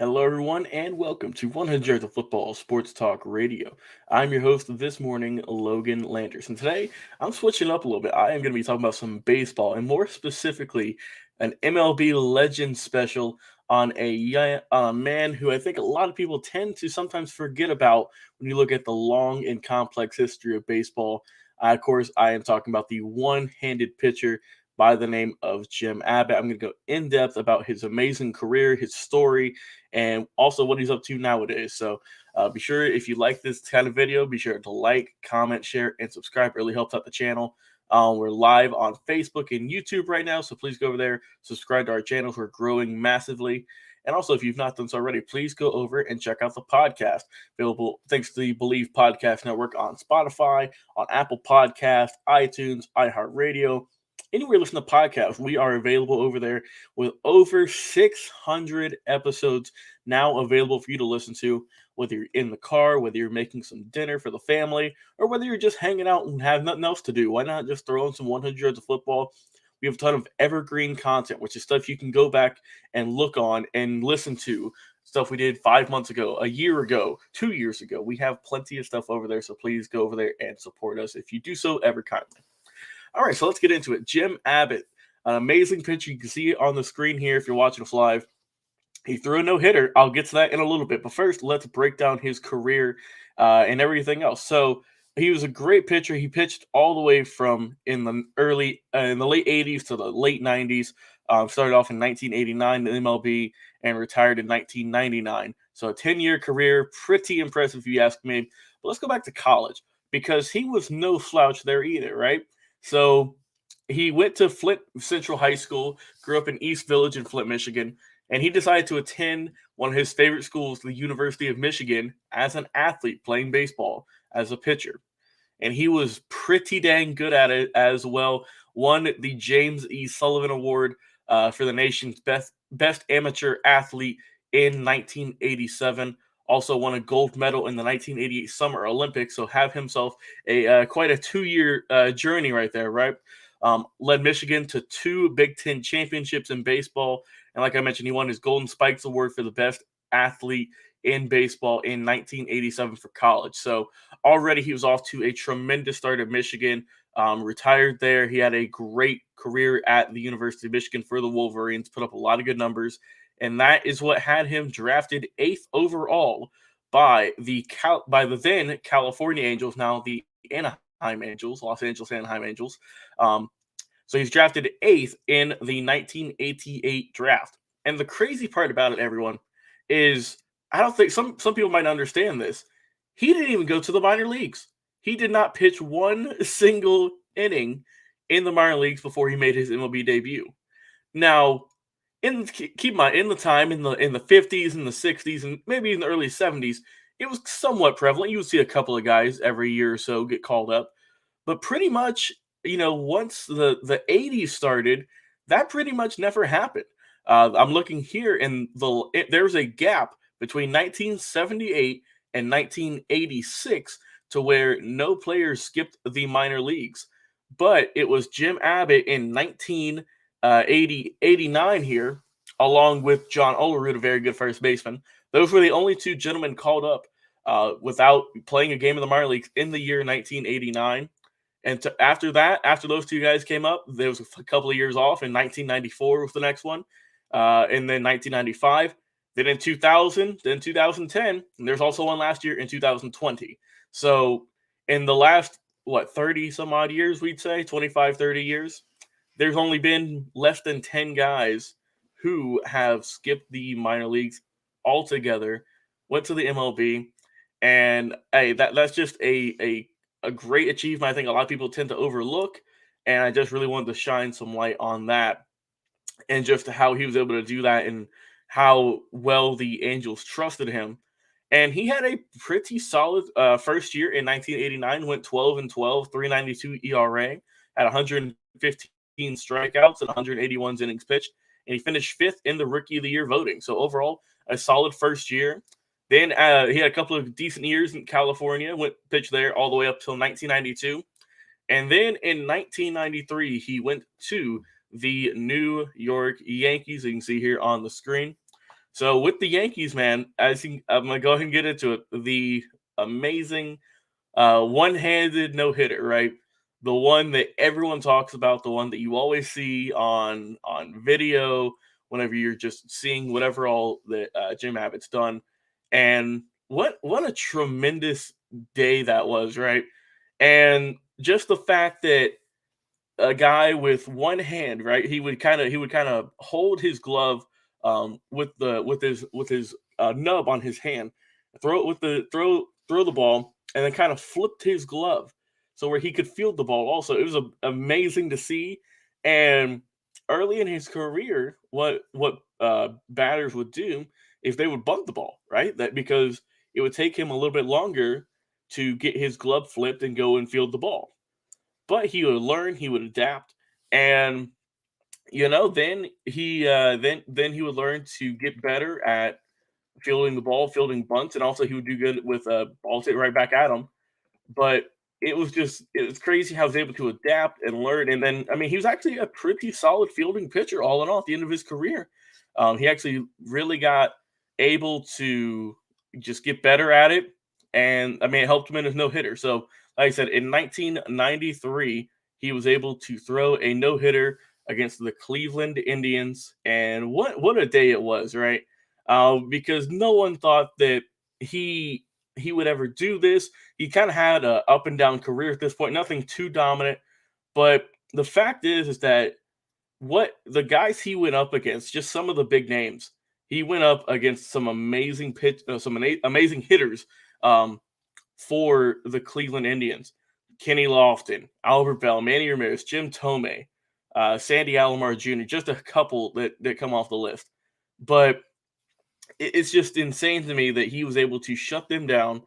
Hello, everyone, and welcome to 100 Yards of Football Sports Talk Radio. I'm your host this morning, Logan Landers, and today I'm switching up a little bit. I am going to be talking about some baseball, and more specifically, an MLB Legend special on on a man who I think a lot of people tend to sometimes forget about when you look at the long and complex history of baseball. Of course, I am talking about the one-handed pitcher by the name of Jim Abbott. I'm going to go in depth about his amazing career, his story, and also what he's up to nowadays. So be sure, if you like this kind of video, be sure to like, comment, share, and subscribe. It really helps out the channel. We're live on Facebook and YouTube right now, so please go over there, subscribe to our channels. We're growing massively. And also, if you've not done so already, please go over and check out the podcast. Available thanks to the Believe Podcast Network on Spotify, on Apple Podcast, iTunes, iHeartRadio. Anywhere you listen to podcasts, we are available over there with over 600 episodes now available for you to listen to, whether you're in the car, whether you're making some dinner for the family, or whether you're just hanging out and have nothing else to do. Why not just throw in some 100 yards of football? We have a ton of evergreen content, which is stuff you can go back and look on and listen to. Stuff we did 5 months ago, a year ago, 2 years ago. We have plenty of stuff over there, so please go over there and support us if you do so ever kindly. All right, so let's get into it. Jim Abbott, an amazing pitcher. You can see it on the screen here if you're watching us live. He threw a no-hitter. I'll get to that in a little bit. But first, let's break down his career and everything else. So he was a great pitcher. He pitched all the way from in the late 80s to the late 90s. Started off in 1989 in MLB and retired in 1999. So a 10-year career, pretty impressive if you ask me. But let's go back to college because he was no slouch there either, right? So he went to Flint Central High School, grew up in East Village in Flint, Michigan, and he decided to attend one of his favorite schools, the University of Michigan, as an athlete playing baseball as a pitcher. And he was pretty dang good at it as well. Won the James E. Sullivan Award for the nation's best amateur athlete in 1987. Also won a gold medal in the 1988 Summer Olympics. So have himself a quite a 2-year journey right there, right? Led Michigan to 2 Big Ten championships in baseball. And like I mentioned, he won his Golden Spikes Award for the best athlete in baseball in 1987 for college. So already he was off to a tremendous start at Michigan. Retired there. He had a great career at the University of Michigan for the Wolverines, put up a lot of good numbers. And that is what had him drafted 8th overall by the then California Angels, now the Anaheim Angels, Los Angeles Anaheim Angels. So he's drafted 8th in the 1988 draft. And the crazy part about it, everyone, is I don't think some people might understand this. He didn't even go to the minor leagues. He did not pitch one single inning in the minor leagues before he made his MLB debut. Now, keep in mind, in the time in the 50s and the 60s and maybe in the early 70s, it was somewhat prevalent. You would see a couple of guys every year or so get called up, but pretty much, once the 80s started, that pretty much never happened. I'm looking here, and there's a gap between 1978 and 1986 to where no players skipped the minor leagues. But it was Jim Abbott in 1989 here, along with John Olerud, a very good first baseman. Those were the only 2 gentlemen called up without playing a game in the minor leagues in the year 1989. And after that, after those 2 guys came up, there was a couple of years off. In 1994 was the next one, and then 1995. Then in 2000, then 2010, and there's also one last year in 2020. So in the last, 30 some odd years, we'd say, 25, 30 years, there's only been less than 10 guys who have skipped the minor leagues altogether, went to the MLB, and hey, that's just a great achievement. I think a lot of people tend to overlook, and I just really wanted to shine some light on that and just how he was able to do that and how well the Angels trusted him. And he had a pretty solid first year in 1989, went 12-12, 3.92 ERA, had 115 strikeouts and 181 innings pitched, and he finished 5th in the Rookie of the Year voting. So overall, a solid first year. Then he had a couple of decent years in California, went pitched there all the way up till 1992. And then in 1993, he went to the New York Yankees. You can see here on the screen. So with the Yankees, man, I'm gonna go ahead and get into it. The amazing one-handed no-hitter, right? The one that everyone talks about, the one that you always see on video whenever you're just seeing whatever all that Jim Abbott's done. And what a tremendous day that was, right? And just the fact that a guy with one hand, right? He would kind of hold his glove with his nub on his hand, throw it with the throw the ball, and then kind of flipped his glove so where he could field the ball. Also, it was amazing to see. And early in his career, what batters would do is they would bunt the ball, right? That because it would take him a little bit longer to get his glove flipped and go and field the ball, but he would learn, he would adapt, and then he would learn to get better at fielding the ball, fielding bunts, and also he would do good with balls hit right back at him. But it was crazy how he was able to adapt and learn. And then I mean he was actually a pretty solid fielding pitcher all in all at the end of his career. He actually really got able to just get better at it, and I mean it helped him in his no hitter. So like I said, in 1993, he was able to throw a no hitter against the Cleveland Indians, and what a day it was, right? Because no one thought that he would ever do this. He kind of had a up and down career at this point, nothing too dominant. But the fact is that what the guys he went up against, just some of the big names, he went up against some amazing amazing hitters um, for the Cleveland Indians. Kenny Lofton, Albert Bell, Manny Ramirez, Jim Tomei, Sandy Alomar Jr., just a couple that come off the list. But it's just insane to me that he was able to shut them down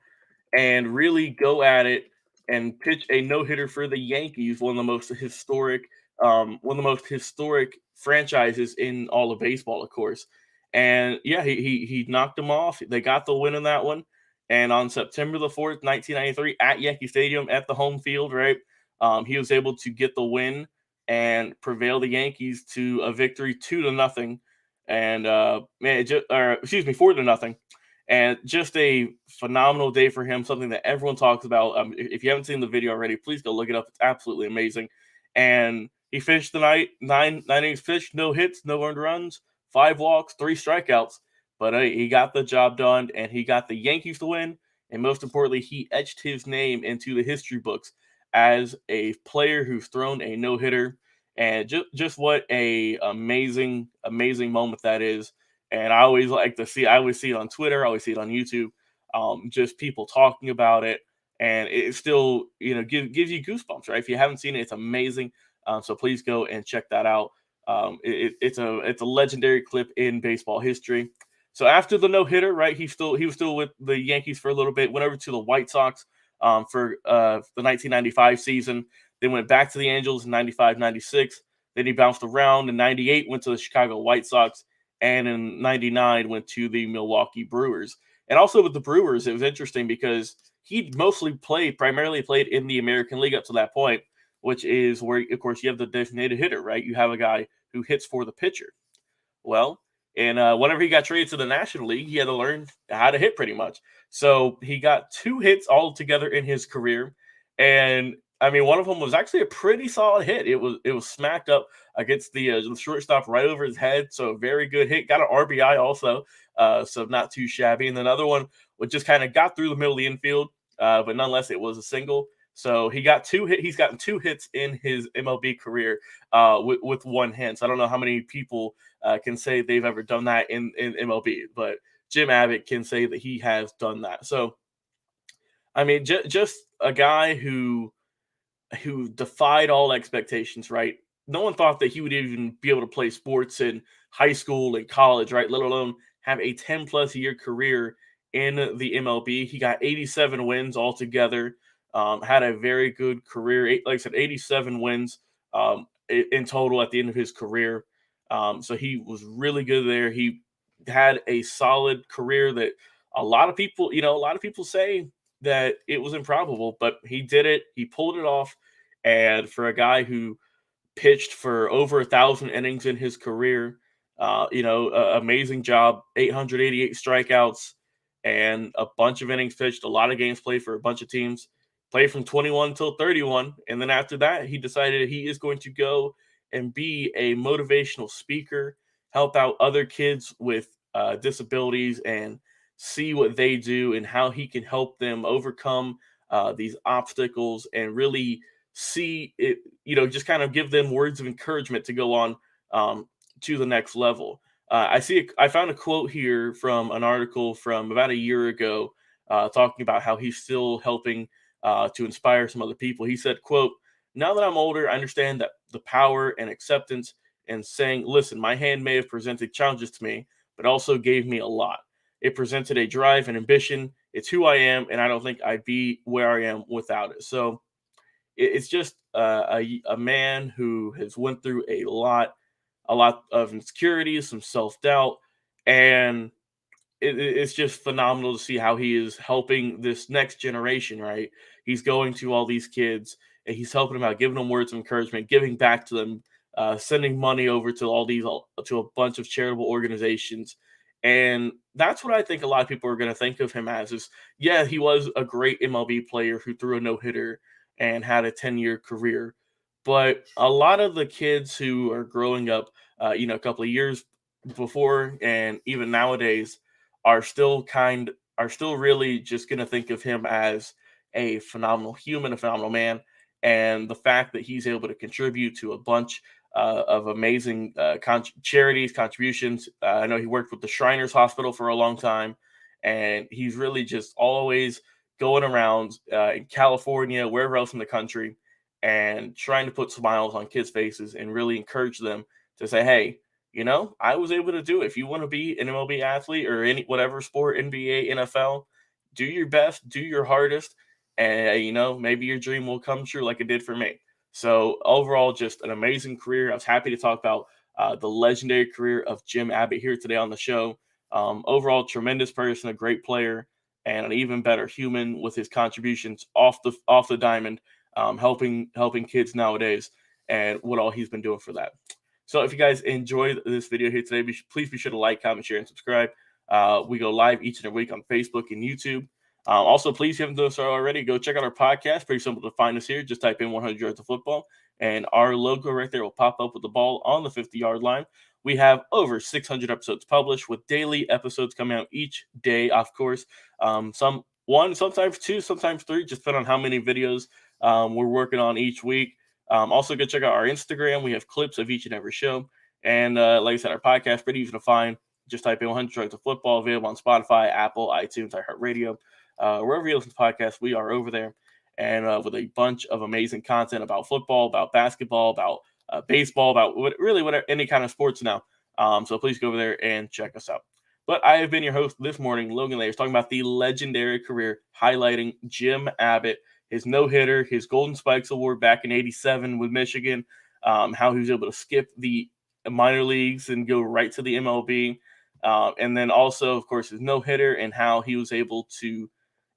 and really go at it and pitch a no hitter for the Yankees, one of the most historic franchises in all of baseball, of course. And yeah, he knocked them off. They got the win in that one. And on September the 4th, 1993, at Yankee Stadium at the home field, right, he was able to get the win and prevail the Yankees to a victory 2-0, and man, excuse me, 4-0, and just a phenomenal day for him. Something that everyone talks about. If you haven't seen the video already, please go look it up. It's absolutely amazing. And he finished the night nine innings pitched, no hits, no earned runs, 5 walks, 3 strikeouts. But he got the job done, and he got the Yankees to win. And most importantly, he etched his name into the history books as a player who's thrown a no hitter. And just what a amazing moment that is. And I always like to see. I always see it on Twitter. I always see it on YouTube. Just people talking about it, and it still gives you goosebumps, right? If you haven't seen it, it's amazing. So please go and check that out. It's a legendary clip in baseball history. So after the no hitter, right? He was still with the Yankees for a little bit. Went over to the White Sox for the 1995 season. Then went back to the Angels in 95, 96. Then he bounced around in 98, went to the Chicago White Sox, and in 99 went to the Milwaukee Brewers. And also with the Brewers, it was interesting because he primarily played in the American League up to that point, which is where, of course, you have the designated hitter, right? You have a guy who hits for the pitcher. Well, and whenever he got traded to the National League, he had to learn how to hit pretty much. So he got 2 hits altogether in his career, and I mean, one of them was actually a pretty solid hit. It was smacked up against the shortstop right over his head. So a very good hit. Got an RBI also, so not too shabby. And another one which just kind of got through the middle of the infield, but nonetheless it was a single. So He's gotten 2 hits in his MLB career with one hand. So I don't know how many people can say they've ever done that in MLB, but Jim Abbott can say that he has done that. So I mean, just a guy who defied all expectations, right? No one thought that he would even be able to play sports in high school and college, right? Let alone have a 10 plus year career in the MLB. He got 87 wins altogether, had a very good career. Like I said, 87 wins in total at the end of his career. So he was really good there. He had a solid career that a lot of people say that it was improbable, but he did it. He pulled it off. And for a guy who pitched for over 1,000 innings in his career, Amazing job, 888 strikeouts and a bunch of innings pitched, a lot of games played for a bunch of teams. Played from 21 until 31, and then after that, he decided he is going to go and be a motivational speaker, help out other kids with disabilities, and see what they do and how he can help them overcome these obstacles and really see it. Just kind of give them words of encouragement to go on to the next level. I found a quote here from an article from about a year ago, talking about how he's still helping to inspire some other people. He said, "quote Now that I'm older, I understand that the power and acceptance and saying, listen, my hand may have presented challenges to me, but also gave me a lot. It presented a drive and ambition. It's who I am, and I don't think I'd be where I am without it." So it's just a man who has went through a lot of insecurities, some self doubt, and it's just phenomenal to see how he is helping this next generation. Right, he's going to all these kids and he's helping them out, giving them words of encouragement, giving back to them, sending money over to to a bunch of charitable organizations. And that's what I think a lot of people are going to think of him as is, yeah, he was a great MLB player who threw a no-hitter and had a 10-year career. But a lot of the kids who are growing up, a couple of years before and even nowadays, are still really just going to think of him as a phenomenal human, a phenomenal man, and the fact that he's able to contribute to a bunch of amazing charities, contributions. I know he worked with the Shriners Hospital for a long time, and he's really just always going around in California, wherever else in the country, and trying to put smiles on kids' faces and really encourage them to say, "Hey, I was able to do it. If you want to be an MLB athlete or any whatever sport, NBA, NFL, do your best, do your hardest, and maybe your dream will come true like it did for me." So overall, just an amazing career. I was happy to talk about the legendary career of Jim Abbott here today on the show. Overall, tremendous person, a great player, and an even better human with his contributions off the diamond, helping kids nowadays, and what all he's been doing for that. So if you guys enjoyed this video here today, please be sure to like, comment, share, and subscribe. We go live each and every week on Facebook and YouTube. Also, please, if you haven't done so already, go check out our podcast. Pretty simple to find us here. Just type in 100 yards of football, and our logo right there will pop up with the ball on the 50-yard line. We have over 600 episodes published with daily episodes coming out each day, of course. Some one, sometimes two, sometimes three, just depending on how many videos we're working on each week. Also, go check out our Instagram. We have clips of each and every show. And like I said, our podcast, pretty easy to find. Just type in 100 Yards of Football, available on Spotify, Apple, iTunes, iHeartRadio. Wherever you listen to podcasts, we are over there. And with a bunch of amazing content about football, about basketball, about baseball, about whatever, any kind of sports now. So please go over there and check us out. But I have been your host this morning, Logan Landers, talking about the legendary career highlighting Jim Abbott, his no-hitter, his Golden Spikes Award back in '87 with Michigan, how he was able to skip the minor leagues and go right to the MLB. And then also, of course, his no-hitter and how he was able to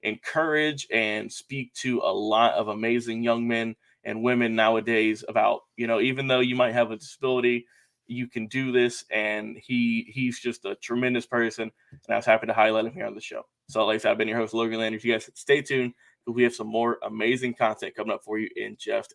encourage and speak to a lot of amazing young men and women nowadays about, even though you might have a disability, you can do this. And he's just a tremendous person. And I was happy to highlight him here on the show. So like I said, I've been your host, Logan Landers. You guys stay tuned. We have some more amazing content coming up for you in just